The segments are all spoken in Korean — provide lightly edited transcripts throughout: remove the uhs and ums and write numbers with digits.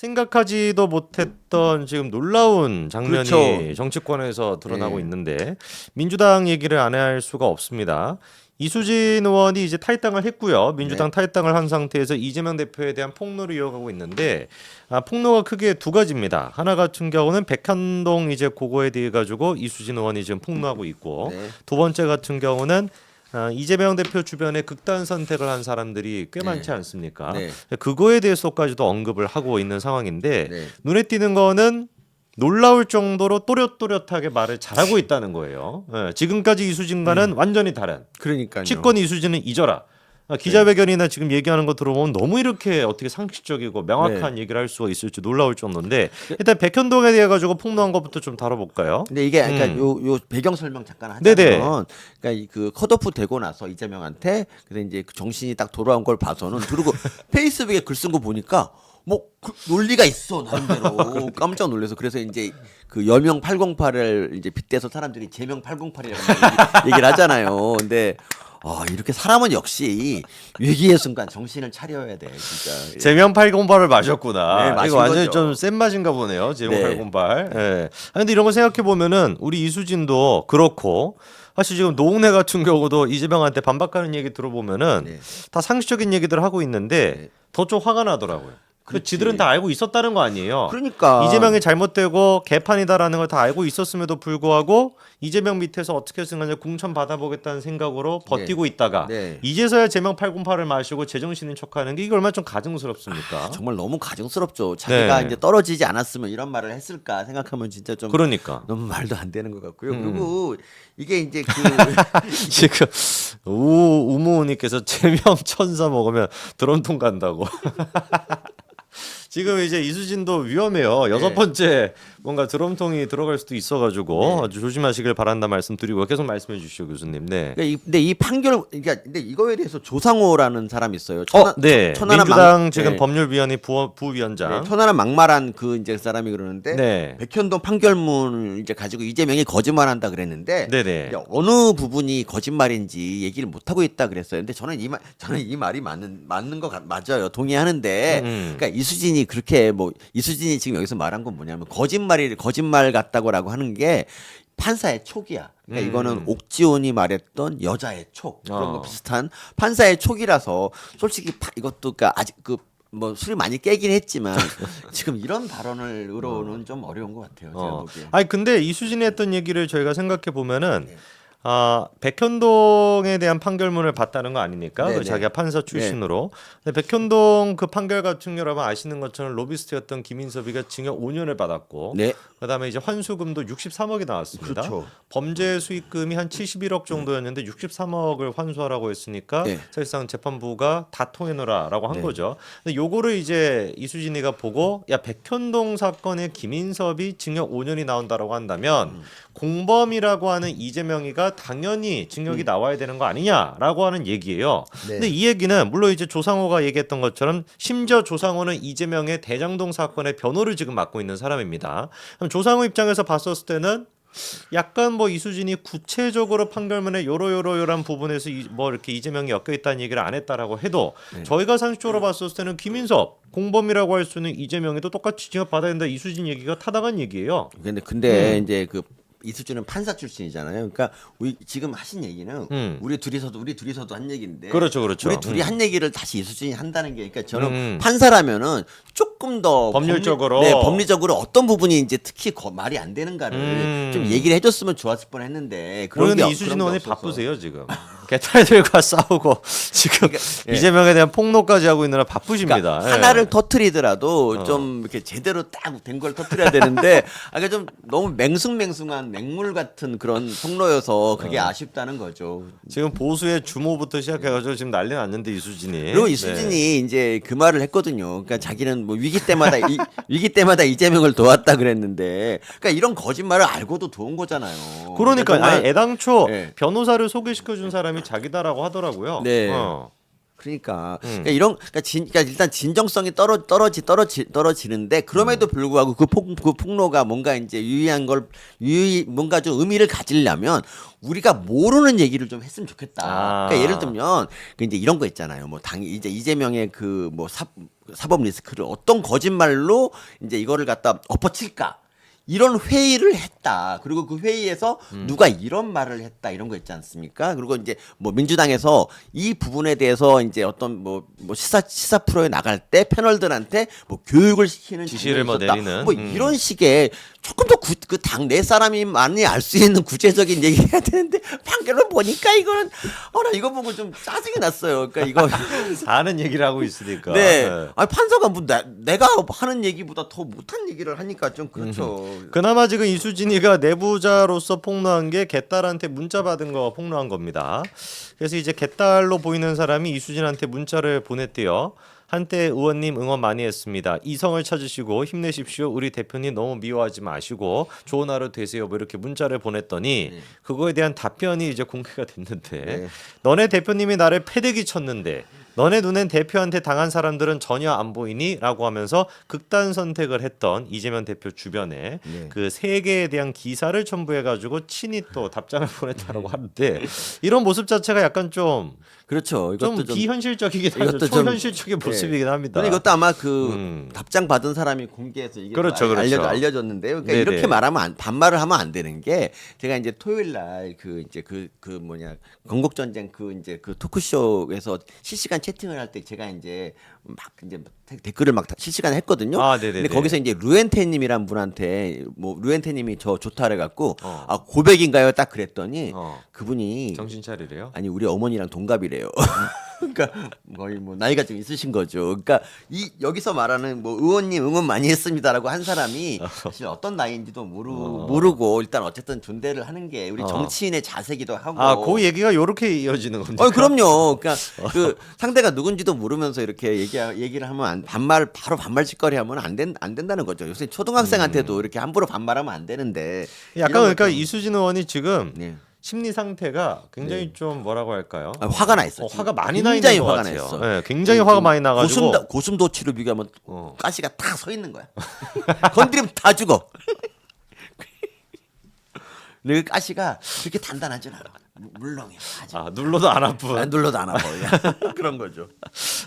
생각하지도 못했던 지금 놀라운 장면이 그렇죠. 정치권에서 드러나고 네. 있는데 민주당 얘기를 안 할 수가 없습니다. 이수진 의원이 이제 탈당을 했고요. 민주당 네. 탈당을 한 상태에서 이재명 대표에 대한 폭로를 이어가고 있는데 폭로가 크게 두 가지입니다. 하나 같은 경우는 백현동 이제 그거에 대해 가지고 이수진 의원이 지금 폭로하고 있고 네. 두 번째 같은 경우는 이재명 대표 주변에 극단 선택을 한 사람들이 꽤 네. 많지 않습니까? 네. 그거에 대해서까지도 언급을 하고 있는 상황인데 네. 눈에 띄는 거는 놀라울 정도로 또렷또렷하게 말을 잘하고 있다는 거예요. 지금까지 이수진과는 완전히 다른. 그러니까요. 치권 이수진은 잊어라. 기자회견이나 지금 얘기하는 거 들어보면 너무 이렇게 어떻게 상식적이고 명확한 얘기를 할 수가 있을지 놀라울 정도인데 일단 백현동에 대해 가지고 폭로한 것부터 좀 다뤄볼까요? 근데 이게 그러니까 요 배경 설명 잠깐 네네. 하자면 그러니까 그 컷오프 되고 나서 이재명한테 그래서 이제 그 정신이 딱 돌아온 걸 봐서는 그리고 페이스북에 글 쓴 거 보니까 뭐 논리가 있어 나름대로 깜짝 놀라서 그래서 이제 그 여명 808을 이제 빗대서 사람들이 제명 808이라고 얘기를 하잖아요. 근데 이렇게 사람은 역시 위기의 순간 정신을 차려야 돼 진짜. 제명 808을 마셨구나. 네, 마신 이거 완전히 거죠. 좀 센 맛인가 보네요. 제명 네. 808. 예. 근데 이런 거 생각해 보면은 우리 이수진도 그렇고 사실 지금 노웅래 같은 경우도 이재명한테 반박하는 얘기 들어보면은 네. 다 상식적인 얘기들 하고 있는데 네. 더 좀 화가 나더라고요. 그 그렇지. 지들은 다 알고 있었다는 거 아니에요. 그러니까 이재명이 잘못되고 개판이다라는 걸 다 알고 있었음에도 불구하고 이재명 밑에서 어떻게 해서 간에 공천 받아보겠다는 생각으로 버티고 있다가 네. 이제서야 제명 808을 마시고 제정신인 척하는 게 이게 얼마나 좀 가증스럽습니까? 정말 너무 가증스럽죠. 자기가 네. 이제 떨어지지 않았으면 이런 말을 했을까 생각하면 진짜 좀 그러니까 너무 말도 안 되는 것 같고요. 그리고 이게 이제 그 지금 우무님께서 제명 천사 먹으면 드럼통 간다고. 지금 이제 이수진도 위험해요. 여섯 번째 뭔가 드럼통이 들어갈 수도 있어가지고 아주 조심하시길 바란다 말씀드리고 계속 말씀해 주시죠 교수님. 네. 근데 이 판결 그러니까 근데 이거에 대해서 조상호라는 사람이 있어요. 네. 천하람 민주당 지금 네. 법률위원회 부위원장. 네, 천하람 막말한 그 이제 사람이 그러는데 네. 백현동 판결문을 이제 가지고 이재명이 거짓말한다 그랬는데 네네. 이제 어느 부분이 거짓말인지 얘기를 못 하고 있다 그랬어요. 근데 저는 이 말이 맞는 거 맞아요. 동의하는데 그러니까 이수진이 그렇게 뭐 이수진이 지금 여기서 말한 건 뭐냐면 거짓말 같다고라고 하는 게 판사의 촉이야. 그러니까 이거는 옥지온이 말했던 여자의 촉 그런 거 비슷한 판사의 촉이라서 솔직히 이것도 그러니까 아직 뭐 술이 많이 깨긴 했지만 지금 이런 발언으로는 좀 어려운 것 같아요. 제가 보기에. 아니 근데 이수진이 했던 얘기를 저희가 생각해 보면은 백현동에 대한 판결문을 봤다는 거 아닙니까? 네, 그 네. 자기가 판사 출신으로. 근데 백현동 그 판결 같은 경우 여러분 아시는 것처럼 로비스트였던 김인섭이가 징역 5년을 받았고 네. 그다음에 이제 환수금도 63억이 나왔습니다. 그렇죠. 범죄 수익금이 한 71억 정도였는데 63억을 환수하라고 했으니까 네. 사실상 재판부가 다 통해놓으라라고 한 네. 거죠. 근데 요거를 이제 이수진이가 보고 야 백현동 사건에 김인섭이 징역 5년이 나온다라고 한다면 공범이라고 하는 이재명이가 당연히 징역이 나와야 되는 거 아니냐라고 하는 얘기예요. 네. 근데 이 얘기는 물론 이제 조상호가 얘기했던 것처럼 심지어 조상호는 이재명의 대장동 사건의 변호를 지금 맡고 있는 사람입니다. 그럼 조상호 입장에서 봤었을 때는 약간 뭐 이수진이 구체적으로 판결문에 요런 부분에서 뭐 이렇게 이재명이 엮여 있다는 얘기를 안 했다라고 해도 저희가 상식적으로 봤었을 때는 김인섭 공범이라고 할 수 있는 이재명이도 똑같이 징역 받아야 된다 이수진 얘기가 타당한 얘기예요. 근데 이제 그 이수진은 판사 출신이잖아요. 그러니까 지금 하신 얘기는 우리 둘이서도 한 얘기인데. 그렇죠. 우리 둘이 한 얘기를 다시 이수진이 한다는 게, 그러니까 저는 음. 판사라면은 조금 더 법률적으로. 법리적으로 어떤 부분이 이제 특히 말이 안 되는가를 좀 얘기를 해줬으면 좋았을 뻔했는데. 그런데 이수진 의원이 바쁘세요 지금. 개딸들과 싸우고 지금 이재명에 대한 폭로까지 하고 있느라 바쁘십니다. 그러니까 예. 하나를 터트리더라도 좀 이렇게 제대로 딱 된 걸 터트려야 되는데 그러니까 좀 너무 맹숭맹숭한 맹물 같은 그런 폭로여서 그게 아쉽다는 거죠. 지금 보수의 주모부터 시작해가지고 지금 난리 났는데 이수진이. 그리고 이수진이 이제 그 말을 했거든요. 그러니까 자기는 뭐 위기 때마다 이재명을 도왔다 그랬는데, 그러니까 이런 거짓말을 알고도 도운 거잖아요. 그러니까 정말- 아니, 애당초 네. 변호사를 소개시켜준 사람이 자기다라고 하더라고요. 네. 그러니까 그러니까 일단 진정성이 떨어지는데 그럼에도 불구하고 그 폭로가 뭔가 이제 뭔가 좀 의미를 가지려면 우리가 모르는 얘기를 좀 했으면 좋겠다. 그러니까 예를 들면 그 이제 이런 거 있잖아요. 뭐 이제 이재명의 그 뭐 사법 리스크를 어떤 거짓말로 이제 이거를 갖다 엎어칠까? 이런 회의를 했다. 그리고 그 회의에서 누가 이런 말을 했다. 이런 거 있지 않습니까? 그리고 이제 뭐 민주당에서 이 부분에 대해서 이제 어떤 뭐 시사 프로에 나갈 때 패널들한테 뭐 교육을 시키는 지시를 뭐 있었다. 내리는 뭐 이런 식의 조금 더 그 당 내 사람이 많이 알 수 있는 구체적인 얘기를 해야 되는데 판결을 보니까 이거는 나 이거 보고 좀 짜증이 났어요. 그러니까 이거 아는 얘기를 하고 있으니까. 네. 아니 판사가 뭐 내가 하는 얘기보다 더 못한 얘기를 하니까 좀 그렇죠. 그나마 지금 이수진이가 내부자로서 폭로한 게 개딸한테 문자 받은 거 폭로한 겁니다. 그래서 이제 개딸로 보이는 사람이 이수진한테 문자를 보냈대요. 한때 의원님 응원 많이 했습니다. 이성을 찾으시고 힘내십시오. 우리 대표님 너무 미워하지 마시고 좋은 하루 되세요. 뭐 이렇게 문자를 보냈더니 그거에 대한 답변이 이제 공개가 됐는데 너네 대표님이 나를 패대기 쳤는데 너네 눈엔 대표한테 당한 사람들은 전혀 안 보이니? 라고 하면서 극단 선택을 했던 이재명 대표 주변에 그 세 개에 대한 기사를 첨부해가지고 친히 또 답장을 보냈다라고 하는데 이런 모습 자체가 약간 좀 그렇죠. 이것도 좀 비현실적이긴 하죠. 이것도 좀- 초현실적인 모습이긴 합니다. 근데 이것도 아마 그 답장 받은 사람이 공개해서 이게 그렇죠, 또 그렇죠. 알려졌는데요. 그러니까 네네. 이렇게 말하면 반말을 하면 안 되는 게 제가 이제 토요일 날 그 이제 그 뭐냐 건국 전쟁 그 이제 그 토크쇼에서 실시간 채팅을 할 때 제가 이제 막 이제 댓글을 막 실시간에 했거든요. 아, 네네네. 근데 거기서 이제 루엔테님이란 분한테 뭐 루엔테님이 저 좋다래 갖고 고백인가요? 딱 그랬더니 그분이 정신 차리래요. 아니 우리 어머니랑 동갑이래요. 그러니까 거의 뭐 나이가 좀 있으신 거죠. 그러니까 여기서 말하는 뭐 의원님 응원 많이 했습니다라고 한 사람이 사실 어떤 나이인지도 모르고 일단 어쨌든 존대를 하는 게 우리 정치인의 자세기도 하고. 그 얘기가 요렇게 이어지는 겁니까? 그럼요. 그러니까 그 상대가 누군지도 모르면서 이렇게 얘기를 하면 바로 반말 짓거리 하면 안 된다는 거죠. 요새 초등학생한테도 이렇게 함부로 반말하면 안 되는데. 약간 이런 그러니까 것도- 이수진 의원이 지금 네. 심리 상태가 굉장히 좀 뭐라고 할까요? 화가 나 있어. 화가 많이 나 굉장히 있는 것 화가 같아요. 나 있어. 네, 굉장히 화가 많이 나가지고 고슴도치로 비교하면 가시가 다 서 있는 거야. 건드리면 다 죽어. 그 가시가 그렇게 단단하진 않아. 물렁해. 아직. 눌러도 안 아픈. 안 눌러도 안 아파. 그런 거죠.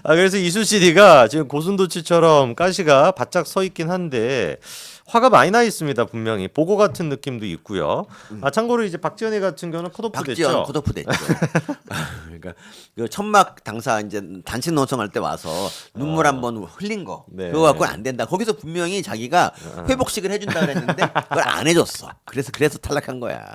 그래서 이수진이가 지금 고슴도치처럼 가시가 바짝 서 있긴 한데 화가 많이 나 있습니다. 분명히 보고 같은 느낌도 있고요. 참고로 이제 박지원이 같은 경우는 컷오프 박지원 됐죠. 컷오프 됐죠. 그러니까 그 천막 당사 이제 단식 노성할 때 와서 눈물 한번 흘린 거 네. 그거 갖고는 안 된다. 거기서 분명히 자기가 회복식을 해준다 그랬는데 그걸 안 해줬어. 그래서 탈락한 거야.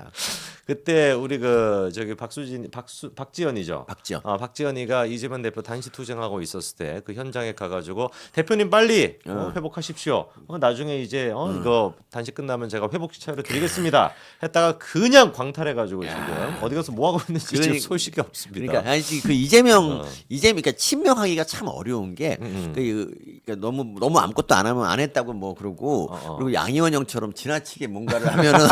그때 우리 그 저기 박지원이죠. 박지원. 박지원이가 이재명 대표 단시 투쟁하고 있었을 때 그 현장에 가가지고 대표님 빨리 회복하십시오. 나중에 이제 이거 단식 끝나면 제가 회복식 차려 드리겠습니다. 했다가 그냥 광탈해가지고 지금 어디 가서 뭐 하고 있는지 지금 그러니까- 소식이 없습니다. 그러니까 아니 그 이재명 그러니까 친명하기가 참 어려운 게 그러니까 너무 아무것도 안 하면 안 했다고 뭐 그러고 그리고 양희원 형처럼 지나치게 뭔가를 하면은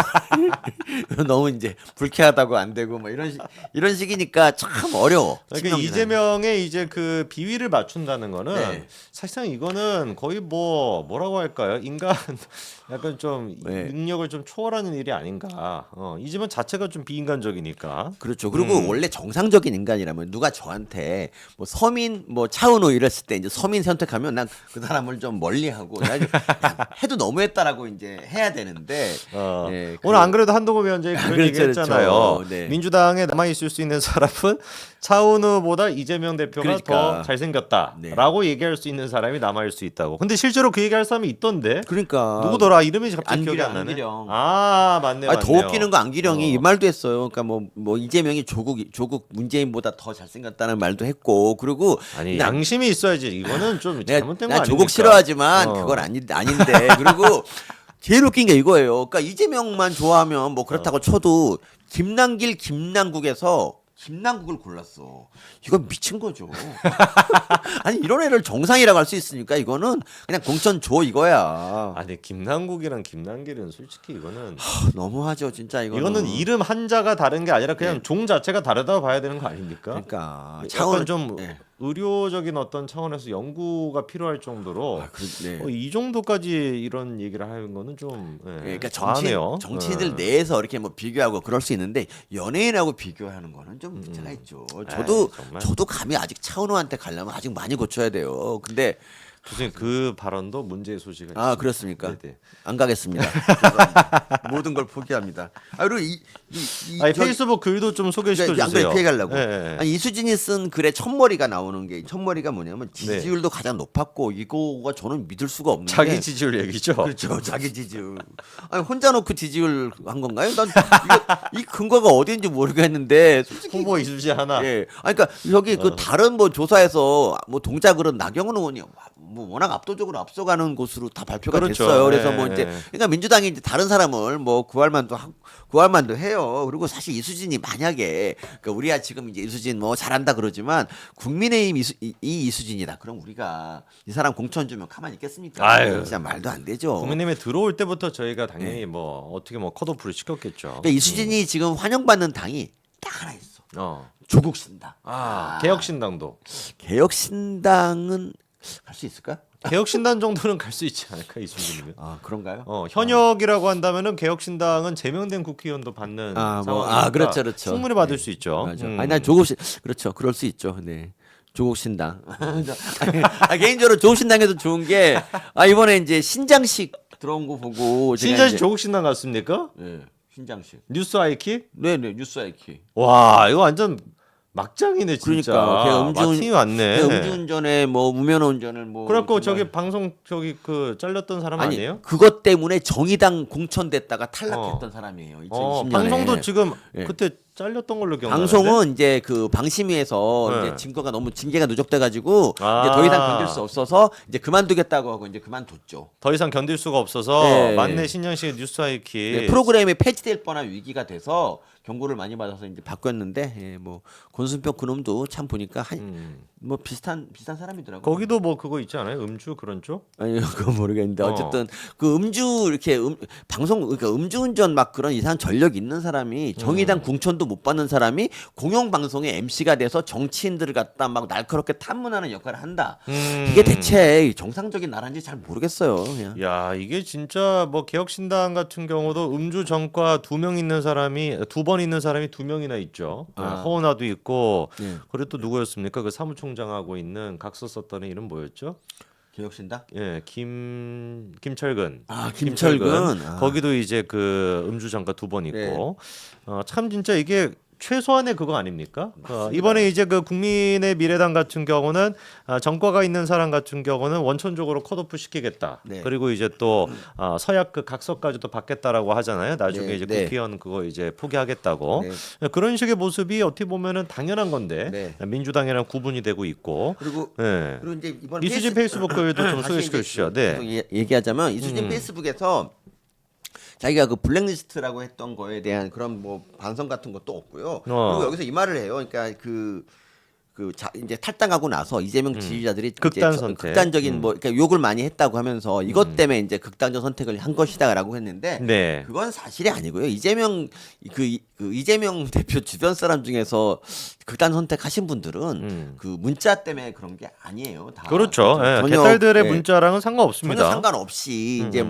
너무 이제 불쾌하다고 안 되고 뭐 이런 식이니까 참 어려워. 그러니까 이재명의 이제 그 비위를 맞춘다는 거는 네. 사실상 이거는 거의 뭐라고 할까요? 인간 약간 좀 네. 능력을 좀 초월하는 일이 아닌가. 이재명 자체가 좀 비인간적이니까. 그렇죠. 그리고 원래 정상적인 인간이라면 누가 저한테 뭐 서민 뭐 차은우 이랬을 때 이제 서민 선택하면 난 그 사람을 좀 멀리하고 해도 너무했다라고 이제 해야 되는데 예, 오늘 안 그래도 한동훈 위원장이 그런 그렇죠, 얘기했잖아요. 그렇죠. 네. 민주당에 남아 있을 수 있는 사람은 차은우보다 이재명 대표가 그러니까. 더 잘생겼다라고 얘기할 수 있는 사람이 남아 있을 수 있다고. 근데 실제로 그 얘기할 사람이 있던데. 그러니까 누구더라? 이름이 갑자기 기억이 안 나네. 안기령. 맞네. 더 웃기는 거 안기령이 이 말도 했어요. 그러니까 뭐 이재명이 조국 문재인보다 더 잘생겼다는 말도 했고 그리고 아니 양심이 있어야지. 이거는 좀 잘못된 거 내가 아닙니까? 조국 싫어하지만 그건 아닌데 그리고 제일 웃긴 게 이거예요. 그러니까 이재명만 좋아하면 뭐 그렇다고 쳐도 김남국에서 김남국을 골랐어. 이건 미친 거죠. 아니 이런 애를 정상이라고 할 수 있으니까 이거는 그냥 공천 줘 이거야. 아니 김남국이랑 김남길은 솔직히 이거는 너무하죠 진짜 이거는. 이거는 이름 한자가 다른 게 아니라 그냥 종 자체가 다르다고 봐야 되는 거 아닙니까? 그러니까 약간 차원 좀 의료적인 어떤 차원에서 연구가 필요할 정도로 네. 이 정도까지 이런 얘기를 하는 거는 좀 그러니까 과하네요. 정치인들 예. 내에서 이렇게 뭐 비교하고 그럴 수 있는데 연예인하고 비교하는 거는 좀 문제가 있죠. 저도 정말. 저도 감히 아직 차은우한테 가려면 아직 많이 고쳐야 돼요. 근데 교수님 그 발언도 문제의 소지가 아 있습니다. 그렇습니까? 네네. 안 가겠습니다. 죄송합니다. 모든 걸 포기합니다. 아 그리고 아니, 페이스북 글도 좀 소개시켜 안 그래 주세요. 피해가려고. 예. 아니 이수진이 쓴 글에 첫머리가 나오는 게 첫머리가 뭐냐면 지지율도 가장 높았고 이거가 저는 믿을 수가 없는 자기 게 지지율 얘기죠. 그렇죠. 자기 지지율. 아니 혼자 놓고 지지율 한 건가요? 난 이 근거가 어디인지 모르겠는데 솔직히 후보 이수진 하나. 예. 아니 그러니까 여기 그 다른 뭐 조사에서 뭐 동작을은 나경원 의원이 뭐 워낙 압도적으로 앞서가는 곳으로 다 발표가 그렇죠. 됐어요. 그래서 예, 뭐 이제 예. 그러니까 민주당이 이제 다른 사람을 뭐 구할만도 해요. 그리고 사실 이수진이 만약에 그러니까 우리야 지금 이제 이수진 뭐 잘한다 그러지만 국민의힘 이 이수진이다. 그럼 우리가 이 사람 공천 주면 가만히 있겠습니까? 아유. 진짜 말도 안 되죠. 국민님에 들어올 때부터 저희가 당연히 뭐 어떻게 뭐 컷오프를 시켰겠죠. 그러니까 이수진이 지금 환영받는 당이 딱 하나 있어. 조국신당. 개혁신당도. 개혁신당은 갈 수 있을까? 개혁신당 정도는 갈 수 있지 않을까 이수진이면. 아 그런가요? 현역이라고 한다면은 개혁신당은 제명된 국회의원도 받는 상황이니까 그렇죠. 충분히 받을 수 있죠. 맞아. 아니 난 조국신 그렇죠. 그럴 수 있죠. 네. 조국신당. 개인적으로 조국신당에도 좋은 게 이번에 이제 신장식 들어온 거 보고 제가 신장식 이제- 조국신당 갔습니까? 네. 신장식. 뉴스 아이키? 네네 뉴스 아이키. 와 이거 완전 막장이네 진짜. 그러니까 걔 마틴이 왔네. 음주운전에 뭐 무면허 운전을 뭐 그래갖고 정말- 저기 방송 저기 그 잘렸던 사람 아니 아니에요? 그것 때문에 정의당 공천됐다가 탈락했던 사람이에요. 2020년에. 방송도 지금 예. 그때 잘렸던 걸로 기억나는데. 방송은 이제 그 방심위에서 네. 이제 증거가 너무 징계가 누적돼가지고 아. 이제 더 이상 견딜 수 없어서 이제 그만두겠다고 하고 이제 그만뒀죠. 더 이상 견딜 수가 없어서 네. 만내 신양식의 뉴스 아이키 네, 프로그램이 폐지될 뻔한 위기가 돼서 경고를 많이 받아서 이제 바꿨는데 뭐 권순표 그놈도 참 보니까 뭐 비슷한 사람이더라고요. 거기도 뭐 그거 있지 않아요? 음주 그런 쪽? 아니 그건 모르겠는데 어. 어쨌든 그 음주 이렇게 방송 그러니까 음주운전 막 그런 이상한 전력 있는 사람이 정의당 공천도 못 받는 사람이 공영 방송의 MC가 돼서 정치인들을 갖다 막 날카롭게 탐문하는 역할을 한다. 이게 대체 정상적인 나라인지 잘 모르겠어요. 그냥. 야 이게 진짜 뭐 개혁신당 같은 경우도 음주 전과 2명 있는 사람이 2번 있는 사람이 2명이나 있죠. 허은하도 있고 네. 그리고 또 누구였습니까? 그 사무총장하고 있는 각서 썼던 애 이름 뭐였죠? 개혁신당? 예, 김철근. 김철근. 거기도 이제 그 음주 전과 2번 있고. 참 진짜 이게 최소한의 그거 아닙니까? 이번에 이제 그 국민의 미래당 같은 경우는 전과가 있는 사람 같은 경우는 원천적으로 컷오프 시키겠다. 네. 그리고 이제 또 서약 그 각서까지도 받겠다라고 하잖아요. 나중에 네, 이제 네. 국회의원 그거 이제 포기하겠다고. 네. 그런 식의 모습이 어떻게 보면은 당연한 건데 네. 민주당이랑 구분이 되고 있고. 그리고 네. 그리고 이제 이번 이수진 페이스북 글도 좀 다시 소개시켜 이제 주시죠. 계속 네. 얘기하자면 이수진 페이스북에서 자기가 그 블랙리스트라고 했던 거에 대한 그런 뭐 반성 같은 것도 없고요. 그리고 여기서 이 말을 해요. 그러니까 이제 탈당하고 나서 이재명 지지자들이 이제 극단 선택. 극단적인 뭐 그러니까 욕을 많이 했다고 하면서 이것 때문에 이제 극단적 선택을 한 것이다라고 했는데 네. 그건 사실이 아니고요. 이재명 이재명 대표 주변 사람 중에서 극단 선택하신 분들은 그 문자 때문에 그런 게 아니에요. 다 그렇죠. 예, 전혀, 개딸들의 예. 문자랑은 상관없습니다. 전혀 상관없이 이제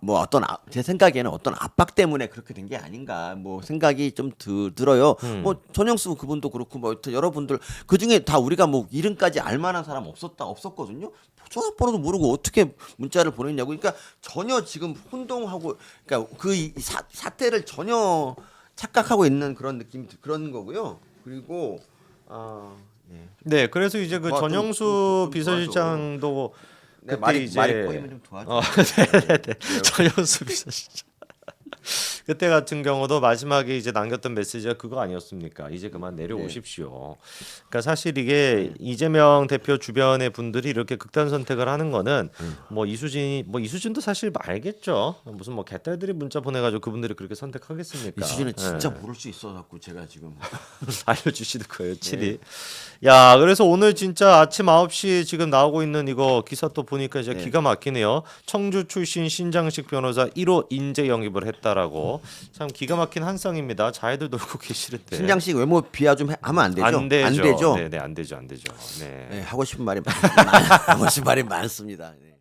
어떤 제 생각에는 어떤 압박 때문에 그렇게 된 게 아닌가 뭐 생각이 좀 들어요. 뭐 전영수 그분도 그렇고 뭐 여러분들 그 중에 다 우리가 뭐 이름까지 알만한 사람 없었거든요. 전화번호도 모르고 어떻게 문자를 보냈냐고. 그러니까 전혀 지금 혼동하고 그러니까 사태를 전혀 착각하고 있는 그런 느낌 그런 거고요. 그리고 네, 그래서 이제 그 좀 전영수 도와줘. 비서실장도 네, 그때 말이 꼬이면 좀 도와줘. 네네네. 전영수 비서실장. 그때 같은 경우도 마지막에 이제 남겼던 메시지가 그거 아니었습니까? 이제 그만 내려오십시오. 그러니까 사실 이게 이재명 대표 주변의 분들이 이렇게 극단 선택을 하는 거는 뭐 이수진도 사실 알겠죠. 무슨 뭐 개딸들이 문자 보내가지고 그분들이 그렇게 선택하겠습니까? 이수진은 진짜 예. 모를 수 있어갖고 제가 지금 알려주시는 거예요, 7위. 야, 그래서 오늘 진짜 아침 9시 지금 나오고 있는 이거 기사 또 보니까 이제 기가 막히네요. 청주 출신 신장식 변호사 1호 인재 영입을 했다라고. 있고 참 기가 막힌 한 쌍입니다. 잘들 놀고 계시는데 신장식 외모 비하 좀 하면 안 되죠? 안 되죠. 안 되죠? 네네 안 되죠. 안 되죠. 네. 네, 하고 싶은 말이 많습니다. 네.